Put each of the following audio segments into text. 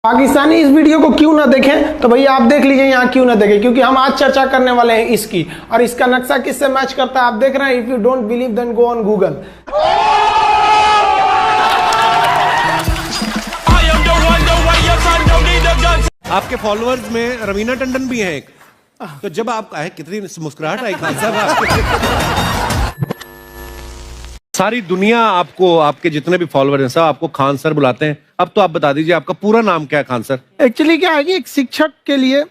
पाकिस्तानी इस वीडियो को क्यों ना देखें तो भैया आप देख लीजिए यहाँ क्यों ना देखें, क्योंकि हम आज चर्चा करने वाले हैं इसकी, और इसका नक्शा किससे मैच करता है आप देख रहे हैं। If you don't believe then go on Google. आपके फॉलोअर्स में रवीना टंडन भी है एक, तो जब आप आए कितनी मुस्कुराहट आई खान साहब आपके। सारी दुनिया आपको, आपके जितने भी फॉलोअर हैं सब आपको खान सर बुलाते हैं। अब तो आप बता दीजिए आपका पूरा नाम क्या है खान सर? एक्चुअली क्या है कि एक शिक्षक के लिए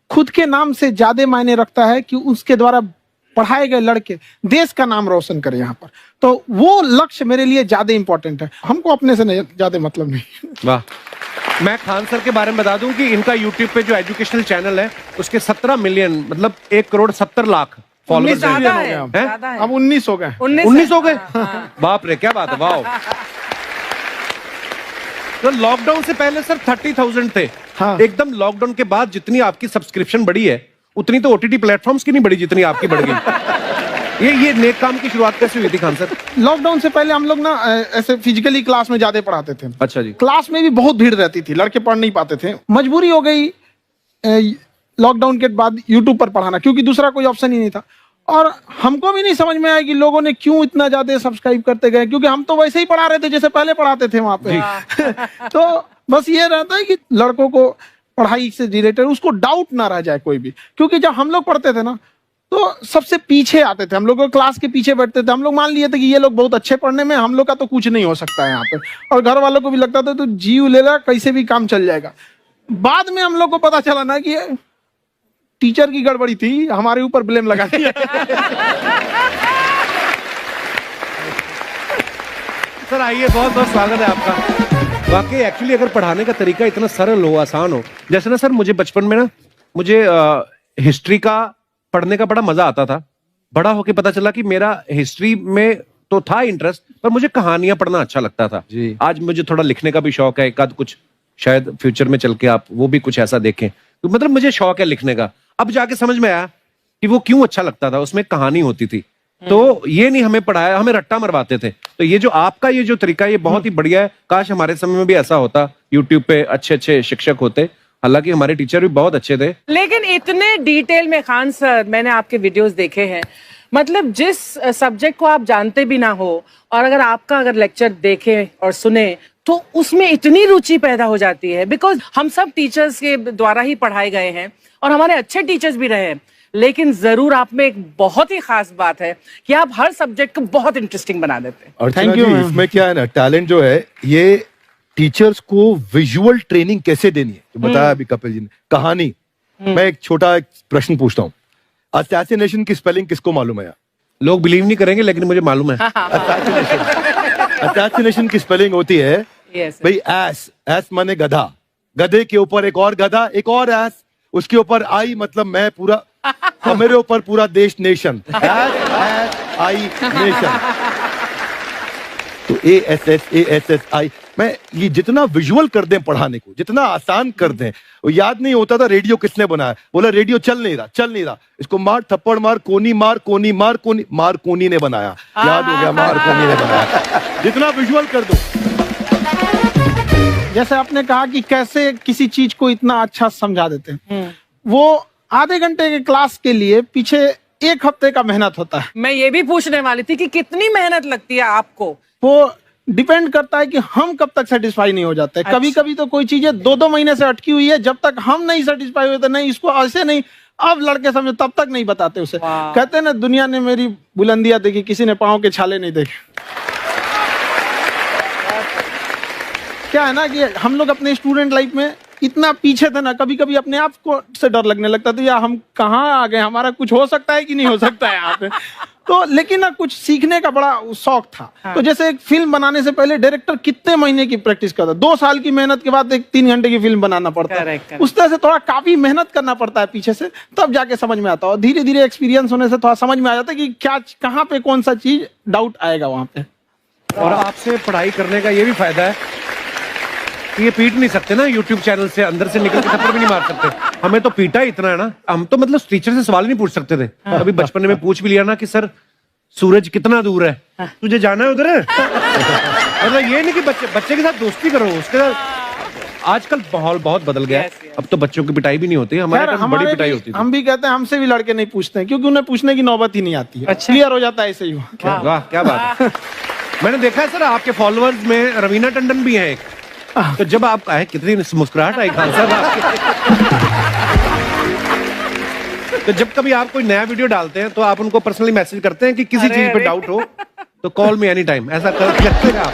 खुद के नाम से ज्यादा मायने रखता है कि उसके द्वारा पढ़ाए गए लड़के देश का नाम रोशन करें यहाँ पर, तो वो लक्ष्य मेरे लिए ज्यादा इंपॉर्टेंट है। हमको अपने से ज्यादा मतलब नहीं। वाह। मैं खान सर के बारे में बता दूं कि इनका यूट्यूब पे जो एजुकेशनल चैनल है उसके 17 मिलियन मतलब 1,70,00,000 फॉलोअर्स हैं। अब 19 हो गए। 19 हो गए। बाप रे, क्या बात है, वाह। तो लॉकडाउन से पहले सर 30,000 थे। हाँ। एकदम लॉकडाउन के बाद जितनी आपकी सब्सक्रिप्शन बढ़ी है उतनी तो ओटीटी प्लेटफॉर्म्स की नहीं बढ़ी जितनी आपकी बढ़ गई। ये नेक काम की शुरुआत कैसे हुई थी खान सर? लॉकडाउन से पहले हम लोग ना ऐसे फिजिकली क्लास में ज्यादा पढ़ाते थे। अच्छा जी। क्लास में भी बहुत भीड़ रहती थी, लड़के पढ़ नहीं पाते थे। मजबूरी हो गई लॉकडाउन के बाद यूट्यूब पर पढ़ाना, क्योंकि दूसरा कोई ऑप्शन ही नहीं था। और हमको भी नहीं समझ में आया कि लोगों ने क्यों इतना ज्यादा सब्सक्राइब करते गए, क्योंकि हम तो वैसे ही पढ़ा रहे थे जैसे पहले पढ़ाते थे वहां पे। तो बस ये रहता है कि लड़कों को पढ़ाई से रिलेटेड उसको डाउट ना रह जाए कोई भी, क्योंकि जब हम लोग पढ़ते थे ना तो सबसे पीछे आते थे, हम लोग क्लास के पीछे बैठते थे। हम लोग मान लिए थे कि ये लोग बहुत अच्छे पढ़ने में, हम लोग का तो कुछ नहीं हो सकता है यहाँ पे। और घर वालों को भी लगता था तो जीव ले ला, कैसे भी काम चल जाएगा। बाद में हम लोग को पता चला ना कि टीचर की गड़बड़ी थी, हमारे ऊपर ब्लेम लगा दिया। सर आइए, बहुत बहुत स्वागत है आपका। वाकई एक्चुअली अगर पढ़ाने का तरीका इतना सरल हो, आसान हो, जैसे ना सर मुझे बचपन में ना मुझे हिस्ट्री का पढ़ने का बड़ा मजा आता था। बड़ा होके पता चला कि मेरा हिस्ट्री में तो था इंटरेस्ट, पर मुझे कहानियां पढ़ना अच्छा लगता था जी। आज मुझे थोड़ा लिखने का भी शौक है, एक आध कुछ शायद फ्यूचर में चल के आप वो भी कुछ ऐसा देखें, तो मतलब मुझे शौक है लिखने का। अब जाके समझ में आया कि वो क्यों अच्छा लगता था, उसमें कहानी होती थी। तो ये नहीं हमें पढ़ाया, हमें रट्टा मरवाते थे। तो ये जो आपका ये जो तरीका है ये बहुत ही बढ़िया है। काश हमारे समय में भी ऐसा होता, यूट्यूब पे अच्छे अच्छे शिक्षक होते। हालांकि हमारे टीचर भी बहुत अच्छे थे, लेकिन इतने डिटेल में खान सर मैंने आपके वीडियोस देखे हैं, मतलब जिस सब्जेक्ट को आप जानते भी ना हो और अगर लेक्चर देखें और सुने तो उसमें इतनी रुचि पैदा हो जाती है। बिकॉज हम सब टीचर्स के द्वारा ही पढ़ाए गए हैं और हमारे अच्छे टीचर्स भी रहे हैं, लेकिन जरूर आप में एक बहुत ही खास बात है कि आप हर सब्जेक्ट को बहुत इंटरेस्टिंग बना देते हैं। और थैंक यू। इसमें क्या है ना, टैलेंट जो है ये टीचर्स को विजुअल ट्रेनिंग कैसे देनी है, जो बताया अभी कपिल जी ने। कहानी, मैं एक छोटा प्रश्न पूछता हूँ, असैसिनेशन की स्पेलिंग किसको मालूम है? लोग बिलीव नहीं करेंगे लेकिन मुझे मालूम है। असैसिनेशन की स्पेलिंग होती है भाई एस माने गधा, गधे के ऊपर एक और गधा, एक और एस, उसके ऊपर आई मतलब मैं पूरा, और मेरे ऊपर पूरा देश, नेशन। S I nation. तो ASSASSI मैं ये जितना विजुअल कर दें पढ़ाने को, जितना आसान कर दें। वो याद नहीं होता था रेडियो किसने बनाया, बोला रेडियो चल नहीं रहा, इसको मार थप्पड़ मार, कोनी मार, कोनी मार, कोनी मार, कोनी ने बनाया। याद हो गया, मार कोनी ने बनाया। जितना विजुअल कर दो। जैसे आपने कहा कि कैसे किसी चीज को इतना अच्छा समझा देते हैं, वो आधे घंटे के क्लास के लिए पीछे 1 हफ्ते का मेहनत होता है। मैं ये भी पूछने वाली थी कि कितनी मेहनत लगती है आपको। वो डिपेंड करता है कि हम कब तक सेटिस्फाई नहीं हो जाते। अच्छा। कभी कभी तो कोई चीजें 2-2 महीने से अटकी हुई है, जब तक हम नहीं सेटिस्फाई होते, नहीं इसको ऐसे नहीं, अब लड़के समझे तब तक नहीं बताते उसे। कहते हैं ना, दुनिया ने मेरी बुलंदियां देखी, किसी ने पांव के छाले नहीं देखे। क्या है ना कि हम लोग अपने स्टूडेंट लाइफ में इतना पीछे थे ना, कभी कभी अपने आप को से डर लगने लगता था, या हम कहाँ आ गए, हमारा कुछ हो सकता है कि नहीं हो सकता है यहाँ पे। तो लेकिन ना कुछ सीखने का बड़ा शौक था। हाँ। तो जैसे एक फिल्म बनाने से पहले डायरेक्टर कितने महीने की प्रैक्टिस करता है, 2 साल की मेहनत के बाद एक 3 घंटे की फिल्म बनाना पड़ता है। उस तरह से थोड़ा काफी मेहनत करना पड़ता है पीछे से, तब जाके समझ में आता है। और धीरे धीरे एक्सपीरियंस होने से थोड़ा समझ में आ जाता है कि क्या, कहाँ पे कौन सा चीज डाउट आएगा वहां पे। और आपसे पढ़ाई करने का ये भी फायदा है कि ये पीट नहीं सकते ना यूट्यूब चैनल से, अंदर से निकल के थप्पड़ भी नहीं मार सकते। हमें तो पीटा इतना है ना, हम तो मतलब टीचर से सवाल नहीं पूछ सकते थे। अभी बचपन में पूछ भी लिया ना कि सर सूरज कितना दूर है, तुझे जाना है उधर है। मतलब ये नहीं कि बच्चे के साथ दोस्ती करो, उसके साथ आजकल माहौल बहुत बदल गया है। Yes, yes. अब तो बच्चों की पिटाई भी नहीं होती है, हमारे खैर, टाइम बड़ी हमारे पिटाई भी- होती थी। हम भी कहते हैं हमसे भी लड़के नहीं पूछते हैं क्योंकि उन्हें पूछने की नौबत ही नहीं आती है। अच्छा। क्लियर हो जाता है ऐसे ही। वाह क्या बात है। मैंने देखा है सर आपके फॉलोअर्स में रवीना टंडन भी है एक, तो जब आप आए कितनी मुस्कुराहट आई खान साहब आपकी। तो जब कभी आप कोई नया वीडियो डालते हैं तो आप उनको पर्सनली मैसेज करते हैं कि किसी अरे, चीज पे अरे। डाउट हो तो कॉल मी एनी टाइम, ऐसा करते हैं आप?